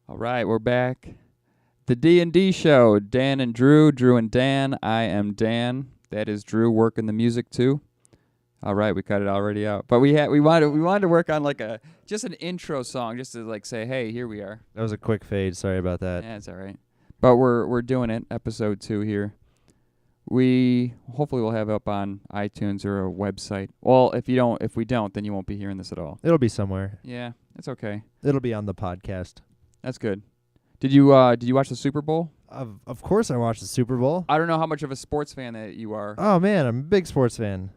All right, we're back. The D&D show, Dan and Drew, Drew and Dan. I am Dan. That is Drew working the music too. All right, we cut it already out. But we wanted to work on like just an intro song just to like say, "Hey, here we are." That was a quick fade. Sorry about that. Yeah, it's all right. But we're doing it, episode 2 here. We hopefully will have it up on iTunes or a website. Well, if we don't, then you won't be hearing this at all. It'll be somewhere. Yeah, it's okay. It'll be on the podcast. That's good. Did you watch the Super Bowl? Of course I watched the Super Bowl. I don't know how much of a sports fan that you are. Oh man, I'm a big sports fan.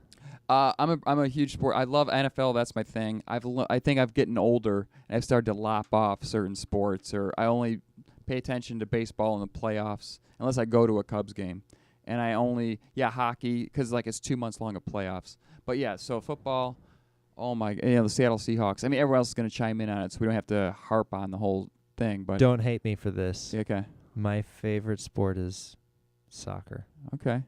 I'm a huge sport. I love NFL. That's my thing. I think I've getting older and I've started to lop off certain sports, or I only pay attention to baseball in the playoffs unless I go to a Cubs game. And I only hockey because like it's 2 months long of playoffs. But yeah, so football. Oh my, the Seattle Seahawks. I mean, everyone else is going to chime in on it, so we don't have to harp on the whole thing. But don't hate me for this. Okay. My favorite sport is soccer. Okay.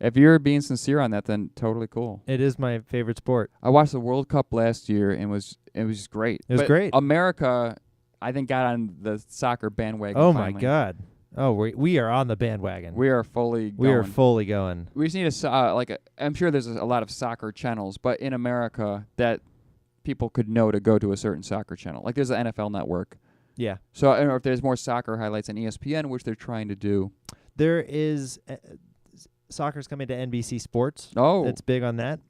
If you're being sincere on that, then totally cool. It is my favorite sport. I watched the World Cup last year and it was great. It was great. America, I think, got on the soccer bandwagon. Oh finally. my God. Oh, we are on the bandwagon. We are fully going. We are fully going. We just need I'm sure there's a lot of soccer channels, but in America that people could know to go to a certain soccer channel. Like there's the NFL Network. Yeah. So I don't know if there's more soccer highlights on ESPN, which they're trying to do. There is soccer's coming to NBC Sports. Oh. It's big on that.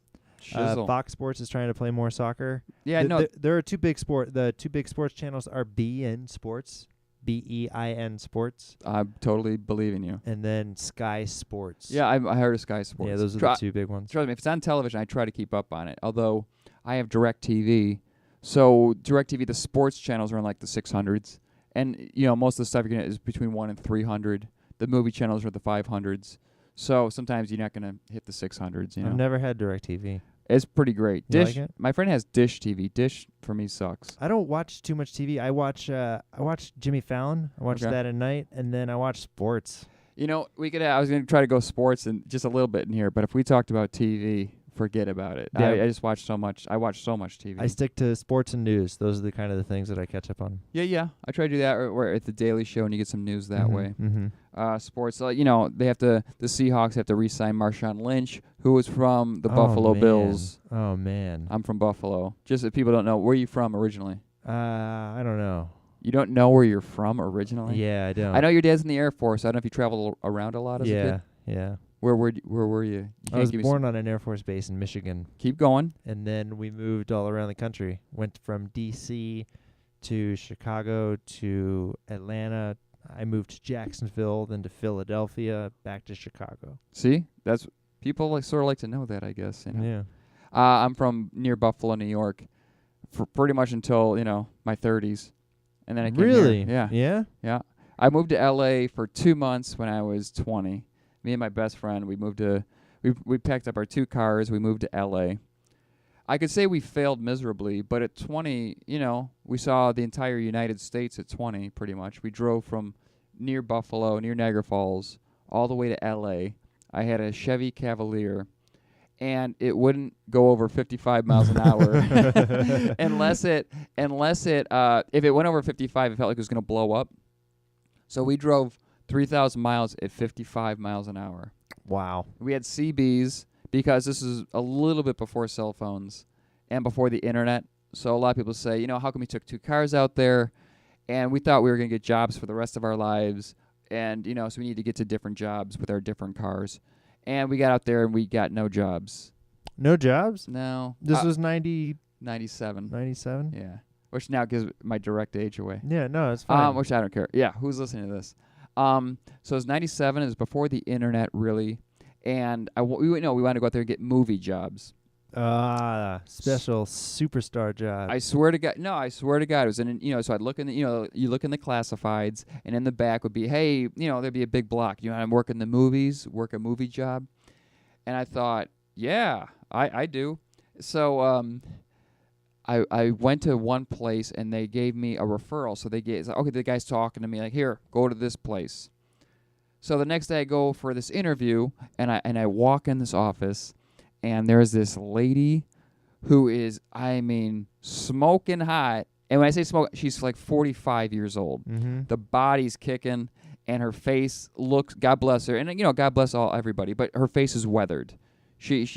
Shizzle. Fox Sports is trying to play more soccer. Yeah, There are two big sports channels are BEIN Sports, BEIN Sports. I totally believe in you. And then Sky Sports. Yeah, I heard of Sky Sports. Yeah, those are the two big ones. Trust me, if it's on television, I try to keep up on it. Although I have DirecTV, so DirecTV, the sports channels are in like the 600s, and most of the stuff you're gonna is between 1 and 300. The movie channels are the 500s. So sometimes you're not gonna hit the 600s. I've never had DirecTV. It's pretty great. You Dish. like it? My friend has Dish TV. Dish for me sucks. I don't watch too much TV. I watch Jimmy Fallon. I watch that at night, and then I watch sports. I was gonna try to go sports and just a little bit in here, but if we talked about TV, forget about it. Yeah. I just watch so much. I watch so much TV. I stick to sports and news. Those are the kind of the things that I catch up on. Yeah. I try to do that, or at the Daily Show, and you get some news that way. Mm-hmm. Sports, they have to. The Seahawks have to re-sign Marshawn Lynch, who was from the Buffalo Bills. Oh man, I'm from Buffalo. Just if people don't know, where are you from originally? I don't know. You don't know where you're from originally? Yeah, I don't. I know your dad's in the Air Force. I don't know if you traveled around a lot as a kid. Yeah. Where were you? I was born on an Air Force base in Michigan. Keep going. And then we moved all around the country. Went from D.C. to Chicago to Atlanta. I moved to Jacksonville, then to Philadelphia, back to Chicago. See? That's people sort of like to know that, I guess. Yeah. I'm from near Buffalo, New York, for pretty much until, my 30s. And then I came Really? here. Yeah? Yeah. I moved to L.A. for 2 months when I was 20. Me and my best friend, we packed up our 2 cars. We moved to L.A. I could say we failed miserably, but at 20, we saw the entire United States at 20, pretty much. We drove from near Buffalo, near Niagara Falls, all the way to L.A. I had a Chevy Cavalier, and it wouldn't go over 55 miles an hour unless it if it went over 55, it felt like it was going to blow up. So we drove 3,000 miles at 55 miles an hour. Wow. We had CBs because this is a little bit before cell phones and before the internet. So a lot of people say, how come we took 2 cars out there? And we thought we were going to get jobs for the rest of our lives. And, so we need to get to different jobs with our different cars. And we got out there and we got no jobs. No jobs? No. This was 97. 97? Yeah. Which now gives my direct age away. Yeah, no, it's fine. Which I don't care. Yeah, who's listening to this? So it was 97. It was before the internet, really. And we wanted to go out there and get movie jobs. Special superstar job. I swear to God. No, I swear to God. It was so I'd look in the, you look in the classifieds, and in the back would be, hey, there'd be a big block. I'm working the movies, work a movie job. And I thought, yeah, I do. So, I went to one place and they gave me a referral. So the guy's talking to me like, here, go to this place. So the next day I go for this interview and I walk in this office and there's this lady who is, smoking hot And when I say smoke, she's like 45 years old. Mm-hmm. The body's kicking, and her face looks. God bless her, and God bless everybody. But her face is weathered. She's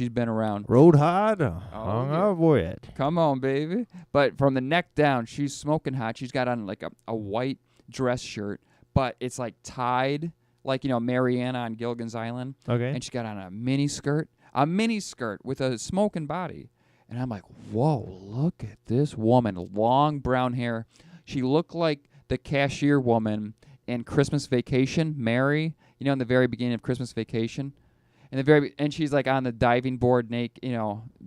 been around. Rode hard, hung up with. Come on, baby. But from the neck down, she's smoking hot. She's got on like a white dress shirt, but it's like tied, like Mariana on Gilligan's Island. Okay. And she got on a mini skirt with a smoking body. And I'm like, whoa, look at this woman. Long brown hair. She looked like the cashier woman in Christmas Vacation, Mary, in the very beginning of Christmas Vacation. And she's like on the diving board naked,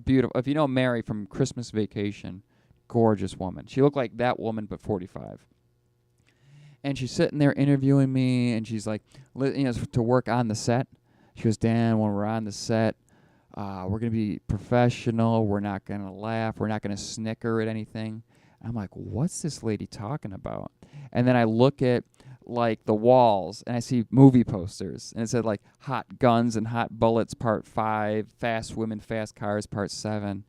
beautiful. If you know Mary from Christmas Vacation, gorgeous woman. She looked like that woman, but 45. And she's sitting there interviewing me, and she's like, to work on the set. She goes, Dan, when we're on the set, we're going to be professional. We're not going to laugh. We're not going to snicker at anything. I'm like, what's this lady talking about? And then I look at like the walls, and I see movie posters, and it said like Hot Guns and Hot Bullets Part 5, Fast Women, Fast Cars Part 7.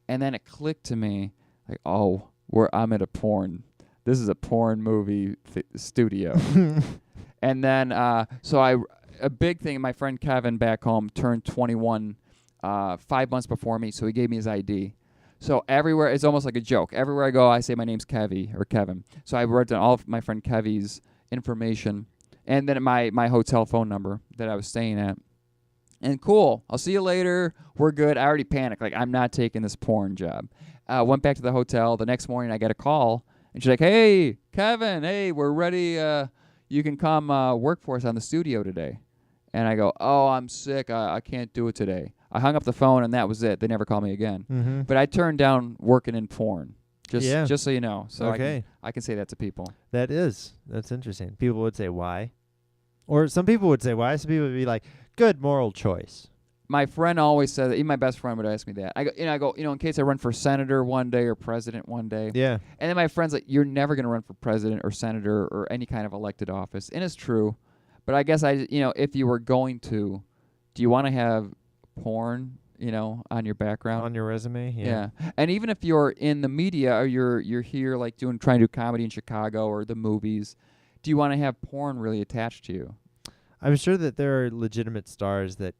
And then it clicked to me, like, oh, I'm at a porn. This is a porn movie studio. And then, a big thing, my friend Kevin back home turned 21 5 months before me, so he gave me his ID. So everywhere, it's almost like a joke. Everywhere I go, I say my name's Kevy or Kevin. So I wrote down all of my friend Kevy's information and then my hotel phone number that I was staying at. And cool, I'll see you later. We're good. I already panicked. Like, I'm not taking this porn job. Went back to the hotel. The next morning, I get a call. And she's like, hey, Kevin, hey, we're ready. You can come work for us on the studio today. And I go, oh, I'm sick. I can't do it today. I hung up the phone, and that was it. They never called me again. Mm-hmm. But I turned down working in porn, just so you know. So okay. I can say that to people. That's interesting. People would say why. Or some people would say why. Some people would be like, good moral choice. My friend always said that. Even my best friend would ask me that. I go, in case I run for senator one day or president one day. Yeah. And then my friend's like, you're never going to run for president or senator or any kind of elected office. And it's true. But I guess if you were going to, do you want to have porn, on your background? On your resume? Yeah. And even if you're in the media or you're here like trying to do comedy in Chicago or the movies, do you want to have porn really attached to you? I'm sure that there are legitimate stars that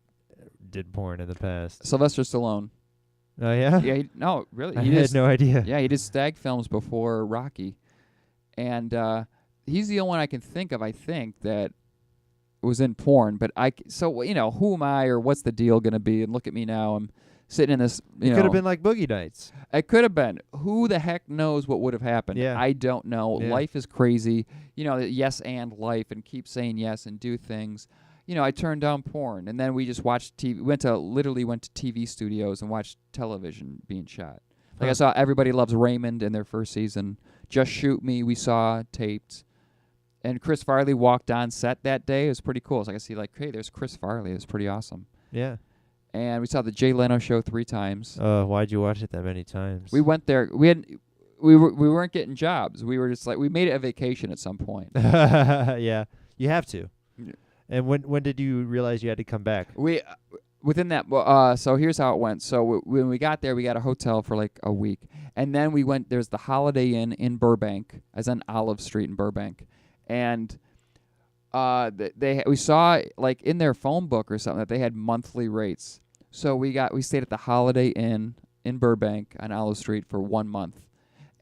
did porn in the past. Sylvester Stallone. Oh, yeah? Yeah, no, really. I had no idea. Yeah, he did stag films before Rocky. And he's the only one I can think of, I think, that was in porn. But who am I or what's the deal going to be? And look at me now. I'm sitting in this, It could have been like Boogie Nights. It could have been. Who the heck knows what would have happened? Yeah. I don't know. Yeah. Life is crazy. Yes and life and keep saying yes and do things. I turned down porn, and then we just watched TV. Went to TV studios and watched television being shot. Like I saw Everybody Loves Raymond in their first season. Just Shoot Me, we saw taped. And Chris Farley walked on set that day. It was pretty cool. So I could see hey, there's Chris Farley. It was pretty awesome. Yeah. And we saw the Jay Leno show 3 times. Why'd you watch it that many times? We went there. We weren't getting jobs. We were just we made it a vacation at some point. Yeah, you have to. Yeah. And when did you realize you had to come back? Within that. So here's how it went. So when we got there, we got a hotel for like a week, and then we went. There's the Holiday Inn in Burbank, as on Olive Street in Burbank, and we saw like in their phone book or something that they had monthly rates. So we stayed at the Holiday Inn in Burbank on Olive Street for 1 month.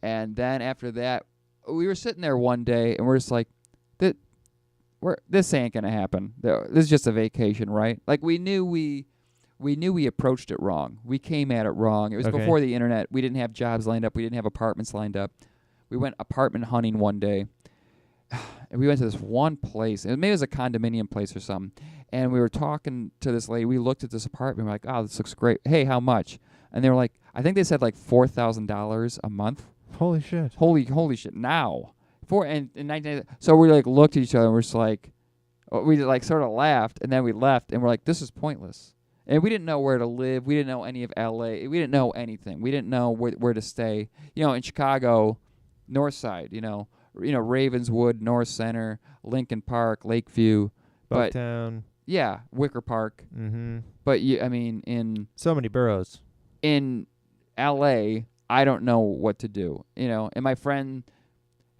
And then after that, we were sitting there one day, and we're just like, this ain't going to happen. This is just a vacation, right? Like, we knew we approached it wrong. We came at it wrong. It was before the internet. We didn't have jobs lined up. We didn't have apartments lined up. We went apartment hunting one day. And we went to this one place. Maybe it was a condominium place or something. And we were talking to this lady. We looked at this apartment. We're like, oh, this looks great. Hey, how much? And they were like, I think they said like $4,000 a month. Holy shit. Holy shit. Now. In 19, so we like looked at each other and we're just like, we like sort of laughed, and then we left, and we're like, this is pointless. And we didn't know where to live. We didn't know any of LA. We didn't know anything. We didn't know where to stay. In Chicago, North Side, Ravenswood, North Center, Lincoln Park, Lakeview, Bucktown. Yeah, Wicker Park. Mm-hmm. But in so many boroughs. In LA, I don't know what to do, you know. And my friend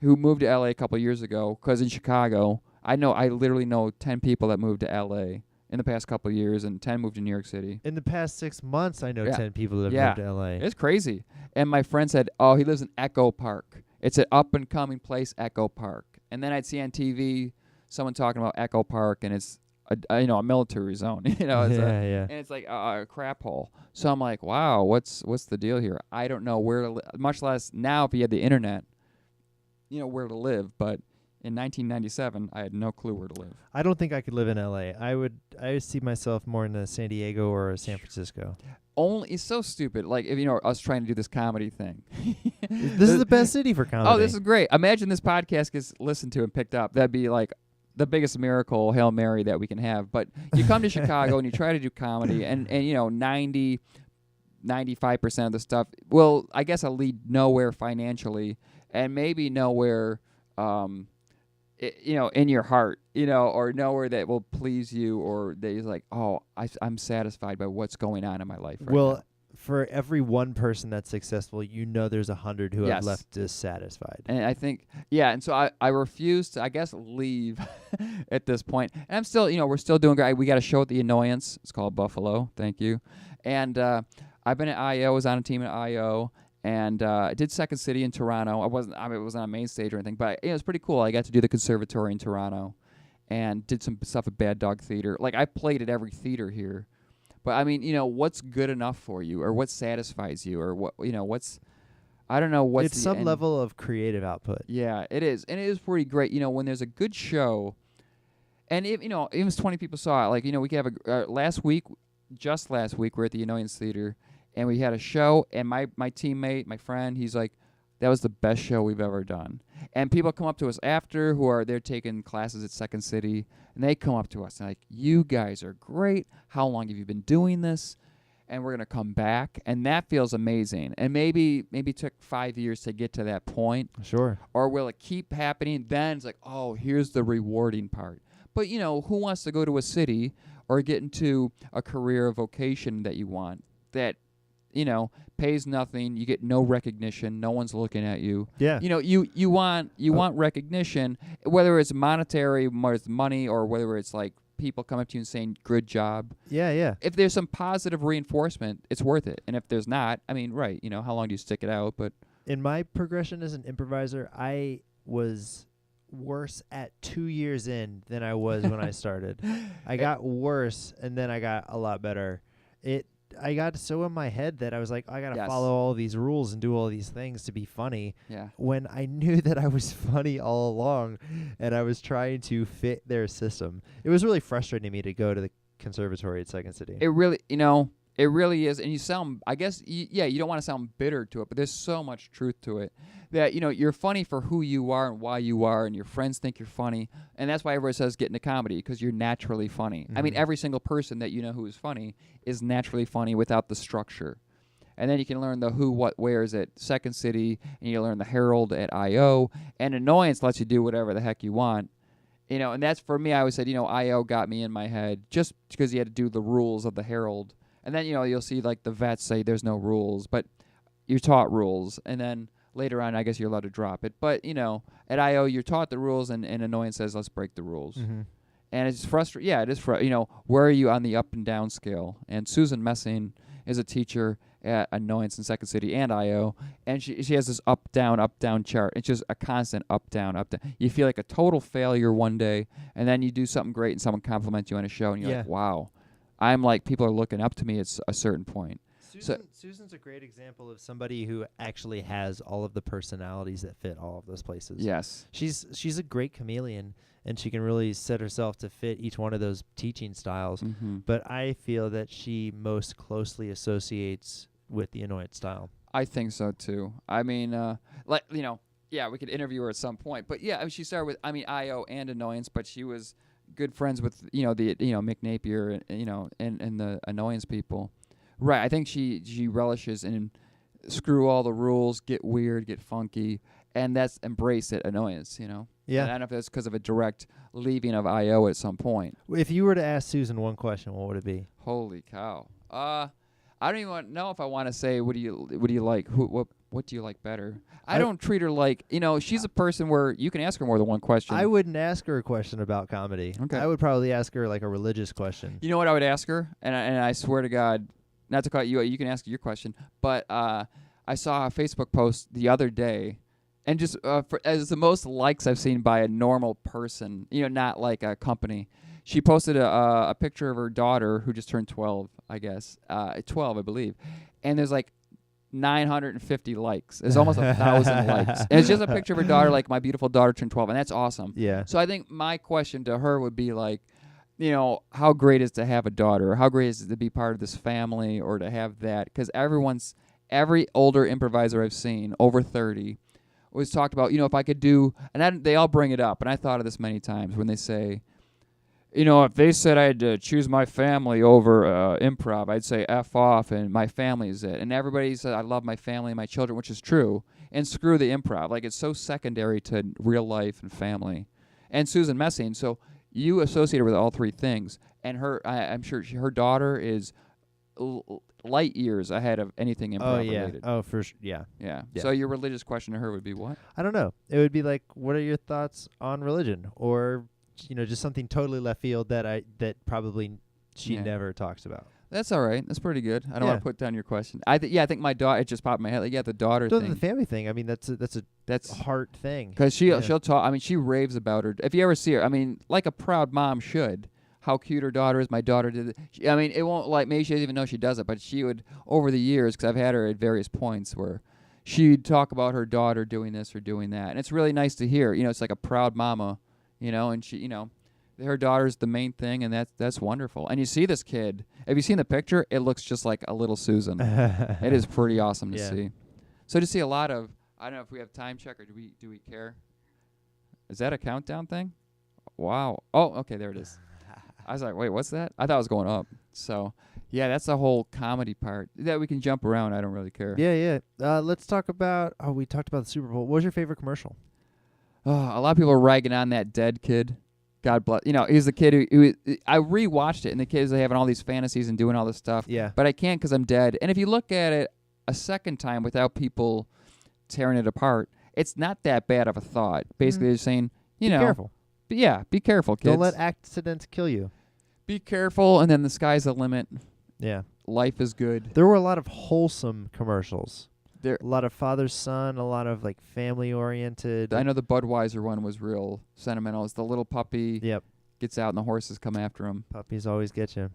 who moved to LA a couple years ago, because in Chicago, I literally know 10 people that moved to LA in the past couple years, and 10 moved to New York City. In the past 6 months, I know Yeah. 10 people that have Yeah. moved to LA. It's crazy. And my friend said, oh, he lives in Echo Park. It's an up-and-coming place, Echo Park. And then I'd see on TV someone talking about Echo Park, and it's a military zone. You know, it's yeah. and it's like a crap hole. So I'm like, wow, what's the deal here? I don't know where to live, much less now if you had the internet, you know, where to live. But in 1997, I had no clue where to live. I don't think I could live in LA. I would see myself more in San Diego or San Francisco. It's so stupid. Like, if you know, us trying to do this comedy thing. This is the best city for comedy. Oh, this is great. Imagine this podcast gets listened to and picked up. That'd be like the biggest miracle, Hail Mary, that we can have. But you come to Chicago and you try to do comedy, and you know, 95% of the stuff, well, I guess I'll lead nowhere financially, and maybe nowhere, you know, in your heart, you know, or nowhere that will please you, or that is like, oh, I'm satisfied by what's going on in my life right now. For every one person that's successful, you know there's 100 who have left dissatisfied. And I think, and so I refuse to, I guess, leave at this point. And I'm still, you know, we're still doing great. We got a show at the Annoyance. It's called Buffalo. Thank you. And I've been at I.O., was on a team at I.O., and I did Second City in Toronto. It wasn't on a main stage or anything, but it was pretty cool. I got to do the Conservatory in Toronto and did some stuff at Bad Dog Theater. Like, I played at every theater here. But, I mean, you know, what's good enough for you, or what satisfies you, or what, you know, I don't know what's it's some level of creative output. Yeah, it is. And it is pretty great, you know, when there's a good show, and, if, you know, even if 20 people saw it, like, you know, we could have last week, we're at the Annoyance Theater, and we had a show, and my teammate, my friend, he's like, that was the best show we've ever done. And people come up to us after they're taking classes at Second City, and they come up to us and like, you guys are great. How long have you been doing this? And we're going to come back. And that feels amazing. And maybe it took 5 years to get to that point. Sure. Or will it keep happening? Then it's like, oh, here's the rewarding part. But, you know, who wants to go to a city or get into a career or vocation that you want that, you know, pays nothing, you get no recognition, no one's looking at you. Yeah. You know, you want recognition, whether it's monetary, whether it's money, or whether it's like people come up to you and saying, good job. Yeah. If there's some positive reinforcement, it's worth it. And if there's not, I mean, right, you know, how long do you stick it out? But in my progression as an improviser, I was worse at 2 years in than I was when I started. I got worse, and then I got a lot better. I got so in my head that I was like, I got to follow all these rules and do all these things to be funny. Yeah. When I knew that I was funny all along, and I was trying to fit their system. It was really frustrating me to go to the Conservatory at Second City. It really, you know, it really is. And you sound, I guess, you don't want to sound bitter to it, but there's so much truth to it that, you know, you're funny for who you are and why you are, and your friends think you're funny. And that's why everyone says get into comedy, because you're naturally funny. I mean, every single person that you know who is funny is naturally funny without the structure. And then you can learn the who, what, where's at Second City, and you learn the Herald at I.O., and Annoyance lets you do whatever the heck you want. You know, and that's, for me, I always said, you know, I.O. got me in my head just because you had to do the rules of the Herald. And then, you know, you'll see, like, the vets say there's no rules, but you're taught rules. And then later on, I guess you're allowed to drop it. But, you know, at I.O., you're taught the rules, and Annoyance says, let's break the rules. Mm-hmm. And it's frustrating. Yeah, it is frustrating. You know, where are you on the up and down scale? And Susan Messing is a teacher at Annoyance in Second City and I.O., and she has this up, down chart. It's just a constant up, down, up, down. You feel like a total failure one day, and then you do something great, and someone compliments you on a show, and you're like, wow. I'm like, people are looking up to me at a certain point. Susan's a great example of somebody who actually has all of the personalities that fit all of those places. Yes. She's a great chameleon, and she can really set herself to fit each one of those teaching styles. Mm-hmm. But I feel that she most closely associates with the Annoyance style. I think so, too. I mean, like, you know, yeah, we could interview her at some point. But, yeah, I mean, she started with, I.O. and Annoyance, but she was good friends with, you know, Mick Napier, you know, and the Annoyance people. Right, I think she relishes in screw all the rules, get weird, get funky, and that's embrace it, Annoyance, you know? Yeah. And I don't know if that's because of a direct leaving of I.O. at some point. If you were to ask Susan one question, what would it be? Holy cow. I don't even know if I want to say, what do you like? what do you like better? I don't treat her like, she's a person where you can ask her more than one question. I wouldn't ask her a question about comedy. Okay. I would probably ask her like a religious question. You know what I would ask her? And I swear to God, not to cut you out, you can ask your question, but I saw a Facebook post the other day, and just as the most likes I've seen by a normal person, not like a company. She posted a picture of her daughter who just turned 12, I guess, 12, I believe, and there's like 950 likes. There's almost 1,000 likes. And it's just a picture of her daughter, like, my beautiful daughter turned 12, and that's awesome. Yeah. So I think my question to her would be like, how great is it to have a daughter? Or how great is it to be part of this family or to have that? Because every older improviser I've seen, over 30, always talked about, if I could do, and they all bring it up, and I thought of this many times when they say, if they said I had to choose my family over improv, I'd say F off and my family is it. And everybody said I love my family and my children, which is true. And screw the improv. Like, it's so secondary to real life and family. And Susan Messing, so you associate her with all three things. And I'm sure her daughter is light years ahead of anything improv related. Oh, for sure. Yeah. So your religious question to her would be what? I don't know. It would be like, what are your thoughts on religion? Or just something totally left field that probably she never talks about. That's all right. That's pretty good. I don't want to put down your question. I think my daughter. It just popped in my head. Like, the daughter thing. The family thing. I mean, that's a heart thing. Because she'll talk. I mean, she raves about her. If you ever see her, I mean, like a proud mom should. How cute her daughter is. My daughter did it. I mean, it won't like maybe she doesn't even know she does it, but she would over the years. Because I've had her at various points where she'd talk about her daughter doing this or doing that, and it's really nice to hear. It's like a proud mama. And she, her daughter's the main thing, and that's wonderful. And you see this kid. Have you seen the picture? It looks just like a little Susan. It is pretty awesome to see. So to see a lot of, I don't know if we have time check or do we care? Is that a countdown thing? Wow. Oh, okay, there it is. I was like, wait, what's that? I thought it was going up. So, yeah, that's the whole comedy part. That we can jump around. I don't really care. Yeah. Let's talk about. Oh, we talked about the Super Bowl. What was your favorite commercial? A lot of people are ragging on that dead kid. God bless. He's the kid who I rewatched it, and the kids are having all these fantasies and doing all this stuff. Yeah. But I can't because I'm dead. And if you look at it a second time without people tearing it apart, it's not that bad of a thought. Basically, they're saying, be careful. Be careful, kids. Don't let accidents kill you. Be careful, and then the sky's the limit. Yeah. Life is good. There were a lot of wholesome commercials. A lot of father-son, a lot of like family-oriented. I know the Budweiser one was real sentimental. It's the little puppy gets out and the horses come after him. Puppies always get you.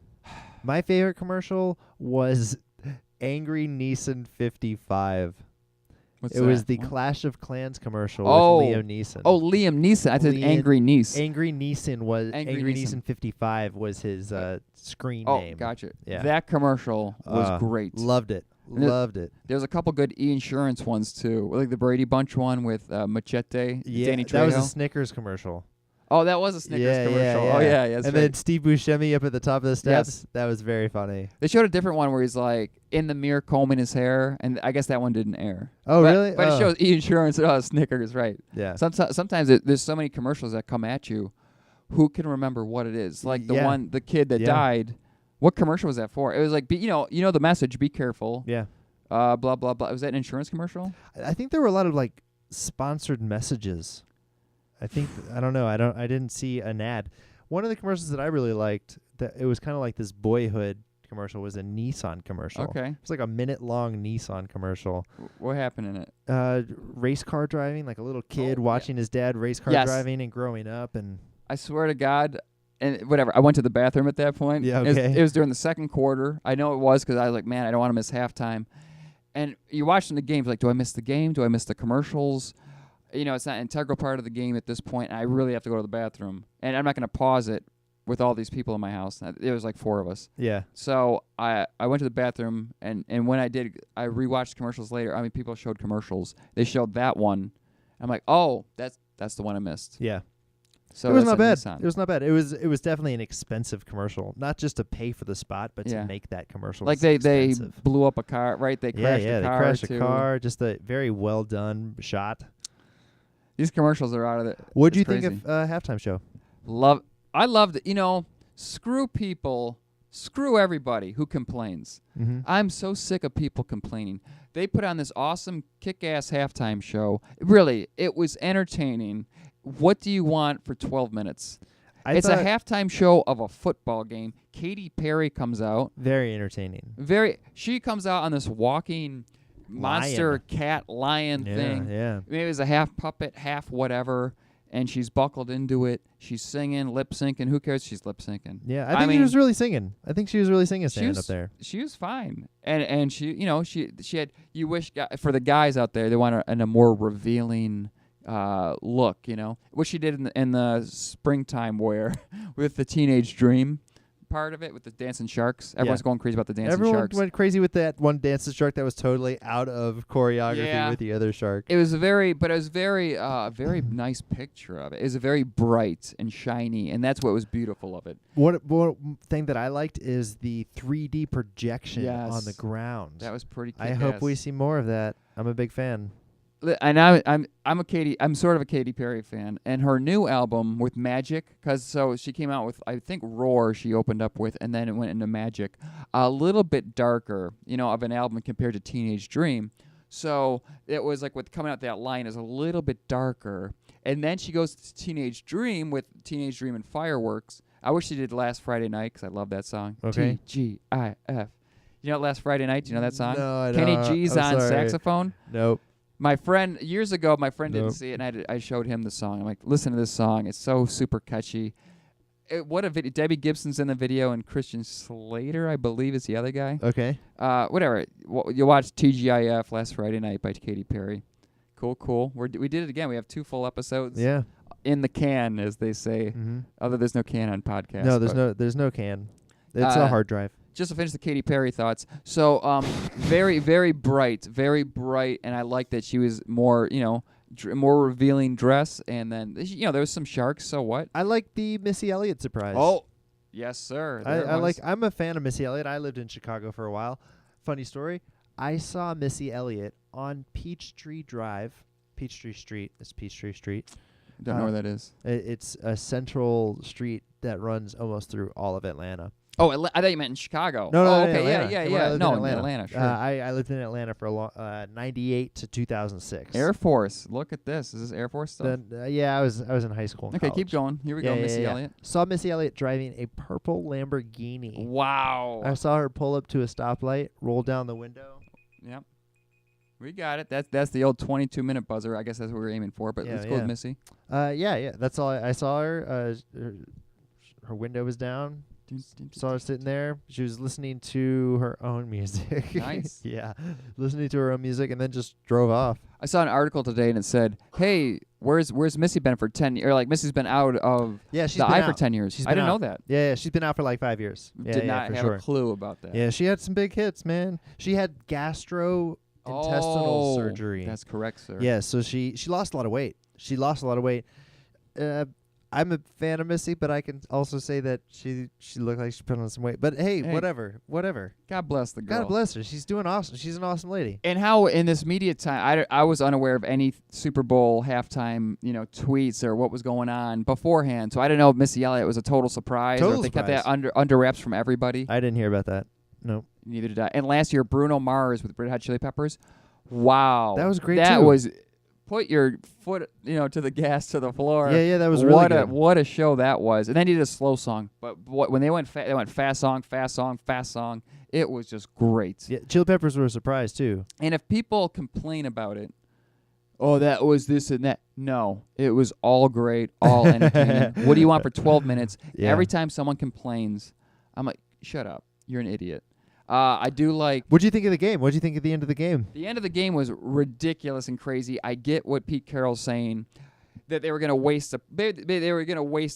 My favorite commercial was Angry Neeson 55. It was the Clash of Clans commercial with Liam Neeson. Oh, Liam Neeson. I said Angry Neeson. Angry Neeson 55 was his screen name. Oh, gotcha. Yeah. That commercial was great. Loved it. Loved it. There's a couple good e-insurance ones too, like the Brady Bunch one with Machete. Yeah, Danny Trejo. that was a Snickers commercial. Oh, that was a Snickers commercial. Yeah. Oh yeah. And then Steve Buscemi up at the top of the steps. Yes. That was very funny. They showed a different one where he's like in the mirror combing his hair, and I guess that one didn't air. Oh, really? But it shows e-insurance. Snickers, right? Yeah. Sometimes there's so many commercials that come at you. Who can remember what it is? Like the kid that died. What commercial was that for? It was like, you know the message. Be careful. Yeah. Blah blah blah. Was that an insurance commercial? I think there were a lot of like sponsored messages. I think I don't know. I didn't see an ad. One of the commercials that I really liked, that it was kind of like this Boyhood commercial, was a Nissan commercial. Okay. It's like a minute-long Nissan commercial. What happened in it? Race car driving, like a little kid watching his dad race car driving and growing up. And I swear to God, and whatever, I went to the bathroom at that point. Yeah, okay. It was during the second quarter. I know it was because I was like, man, I don't want to miss halftime. And you're watching the game, like, do I miss the game? Do I miss the commercials? It's not an integral part of the game at this point, and I really have to go to the bathroom. And I'm not going to pause it with all these people in my house. There was like 4 of us. Yeah. So I went to the bathroom, and when I did, I rewatched commercials later. I mean, people showed commercials. They showed that one. I'm like, oh, that's the one I missed. Yeah. So it was not bad. It was not bad. It was definitely an expensive commercial, not just to pay for the spot, but to make that commercial. Like they blew up a car, right? They crashed a car. They crashed a car. Just a very well done shot. These commercials are out of it. What do you think of halftime show? I loved it. Screw people, screw everybody who complains. Mm-hmm. I'm so sick of people complaining. They put on this awesome kick-ass halftime show. Really, it was entertaining. What do you want for 12 minutes? It's a halftime show of a football game. Katy Perry comes out. Very entertaining. She comes out on this walking monster cat lion thing. Yeah. Maybe it was a half puppet, half whatever, and she's buckled into it. She's singing, lip syncing. Who cares? She's lip syncing. Yeah, I think she was really singing. Standing up there. She was fine, and she, she had. You wish for the guys out there, they want a more revealing look, what she did in the springtime wear with the Teenage Dream part of it with the dancing sharks. Everyone's going crazy about the dancing sharks. Everyone went crazy with that one dancing shark that was totally out of choreography with the other shark. It was very nice picture of it. It was very bright and shiny, and that's what was beautiful of it. What thing that I liked is the 3D projection on the ground. That was pretty kick-ass. I hope we see more of that. I'm a big fan. And I'm sort of a Katy Perry fan, and her new album with Magic, so she came out with, I think, Roar she opened up with, and then it went into Magic, a little bit darker, of an album compared to Teenage Dream. So it was like with coming out that line is a little bit darker, and then she goes to Teenage Dream with Teenage Dream and Fireworks. I wish she did Last Friday Night because I love that song. Okay. TGIF. Last Friday Night? Do you know that song? No, I Kenny don't. G's on saxophone. Nope. My friend, years ago, didn't see it, and I showed him the song. I'm like, listen to this song. It's so super catchy. What a video. Debbie Gibson's in the video, and Christian Slater, I believe, is the other guy. Okay. Whatever. You watch TGIF Last Friday Night by Katy Perry. Cool. We did it again. We have 2 full episodes. Yeah. In the can, as they say. Mm-hmm. Although there's no can on podcasts. No, there's no can. It's a hard drive. Just to finish the Katy Perry thoughts. So, very, very bright, and I like that she was more, more revealing dress, and then, there was some sharks, so what? I like the Missy Elliott surprise. Oh, yes, sir. I'm a fan of Missy Elliott. I lived in Chicago for a while. Funny story, I saw Missy Elliott on Peachtree Street. It's Peachtree Street. Don't know where that is. It's a central street that runs almost through all of Atlanta. Oh, I thought you meant in Chicago. No, okay, yeah. No, in Atlanta, sure. I lived in Atlanta for a long, 98 to 2006. Air Force. Look at this. Is this Air Force stuff? I was in high school. Okay, keep going. Here we go, Missy Elliott. Saw Missy Elliott driving a purple Lamborghini. Wow. I saw her pull up to a stoplight, roll down the window. Yep. We got it. That's the old 22-minute buzzer. I guess that's what we were aiming for, but let's go with Missy. Yeah. That's all. I saw her. Her window was down. Saw her sitting there. She was listening to her own music. Nice. Yeah, listening to her own music, and then just drove off. I saw an article today, and it said, "Hey, where's Missy been for 10 years? Or like Missy's been out of the eye for 10 years." I didn't know that. Yeah, she's been out for like 5 years. Did not have a clue about that. Yeah, she had some big hits, man. She had gastrointestinal surgery. That's correct, sir. Yeah, so she lost a lot of weight. I'm a fan of Missy, but I can also say that she looked like she put on some weight. But hey, whatever. God bless the girl. God bless her. She's doing awesome. She's an awesome lady. And how in this media time, I was unaware of any Super Bowl halftime, tweets or what was going on beforehand. So I didn't know if Missy Elliott was a total surprise or if they kept that under wraps from everybody. I didn't hear about that. No. Neither did I. And last year, Bruno Mars with Red Hot Chili Peppers. Wow. That was great too. That was. Put your foot, to the gas, to the floor. Yeah, that was really good. What a show that was. And then he did a slow song. But when they went fast song. It was just great. Yeah, Chili Peppers were a surprise, too. And if people complain about it, that was this and that. No, it was all great, all entertaining. What do you want for 12 minutes? Yeah. Every time someone complains, I'm like, shut up. You're an idiot. I do like... What'd you think of the game? What'd you think at the end of the game? The end of the game was ridiculous and crazy. I get what Pete Carroll's saying, that they were going to waste a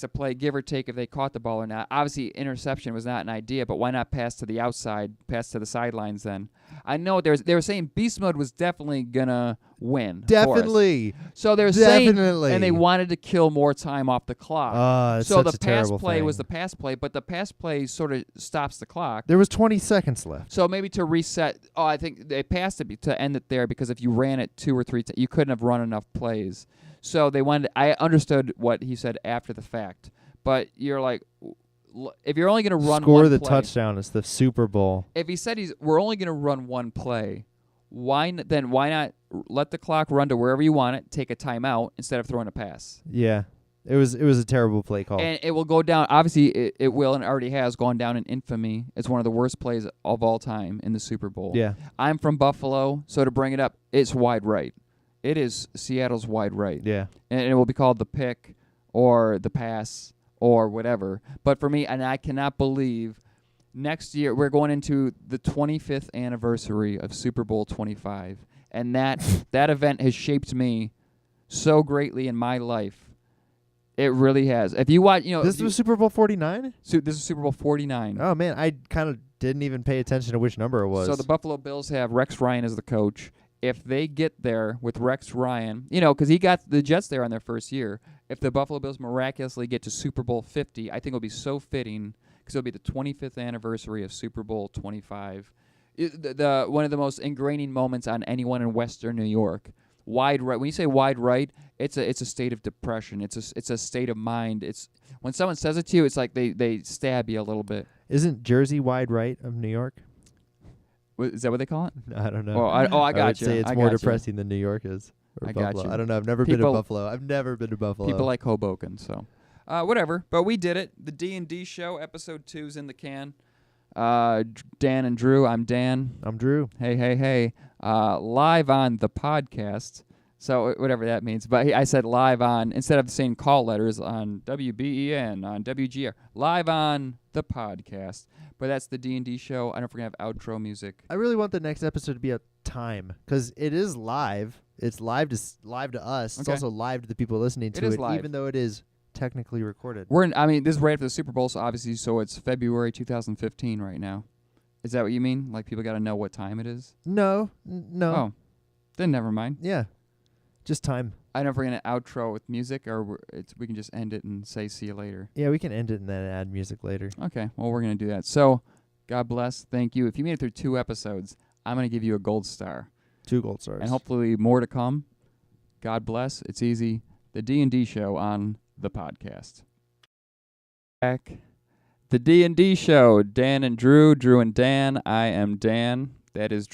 play, give or take, if they caught the ball or not. Obviously, interception was not an idea, but why not pass to the outside, pass to the sidelines then? I know they were saying Beast Mode was definitely going to win. Definitely. So they're saying, and they wanted to kill more time off the clock. So the pass play was the pass play, but the pass play sort of stops the clock. There was 20 seconds left. So maybe to reset, I think they passed it to end it there because if you ran it 2 or 3 times, you couldn't have run enough plays. So they wanted. I understood what he said after the fact, but you're like, if you're only going to run score one the play, touchdown, it's the Super Bowl. If he said we're only going to run one play, why not let the clock run to wherever you want it, take a timeout instead of throwing a pass? Yeah. It was a terrible play call. And it will go down. Obviously, it will and already has gone down in infamy. It's one of the worst plays of all time in the Super Bowl. Yeah. I'm from Buffalo, so to bring it up, it's wide right. It is Seattle's wide right. Yeah. And it will be called the pick or the pass or whatever. But for me, and I cannot believe next year we're going into the 25th anniversary of Super Bowl 25. And that event has shaped me so greatly in my life. It really has. If you watch, This was Super Bowl 49? This is Super Bowl 49. Oh, man. I kind of didn't even pay attention to which number it was. So the Buffalo Bills have Rex Ryan as the coach. If they get there with Rex Ryan, because he got the Jets there on their first year, if the Buffalo Bills miraculously get to Super Bowl 50, I think it'll be so fitting because it'll be the 25th anniversary of Super Bowl 25. One of the most ingraining moments on anyone in Western New York. Wide right. When you say wide right, it's a state of depression. It's a state of mind. It's when someone says it to you, it's like they stab you a little bit. Isn't Jersey wide right of New York? Is that what they call it? I don't know. Oh, I got I would you. say it's more depressing than New York is. Or I got Buffalo. you. I don't know. I've never been to Buffalo. I've never been to Buffalo. People like Hoboken, so whatever. But we did it. The D&D show, episode 2's in the can. Dan and Drew. I'm Dan. I'm Drew. Hey. Live on the podcast. So whatever that means. But I said live on, instead of saying call letters on WBEN, on WGR. Live on the podcast. But that's the D&D show. I don't know if we're going to have outro music. I really want the next episode to be a time because it is live. It's live to us. It's Okay. also live to the people listening to is it, live. even though it is technically recorded. This is right after the Super Bowl, so obviously, it's February 2015 right now. Is that what you mean? Like people got to know what time it is? No. Oh, then never mind. Yeah. Just time. I don't know if we're going to outro with music or we can just end it and say see you later. Yeah, we can end it and then add music later. Okay, well, we're going to do that. So, God bless. Thank you. If you made it through 2 episodes, I'm going to give you a gold star. 2 gold stars. And hopefully more to come. God bless. It's easy. The D&D show on the podcast. Back. The D&D show. Dan and Drew. Drew and Dan. I am Dan. That is Drew.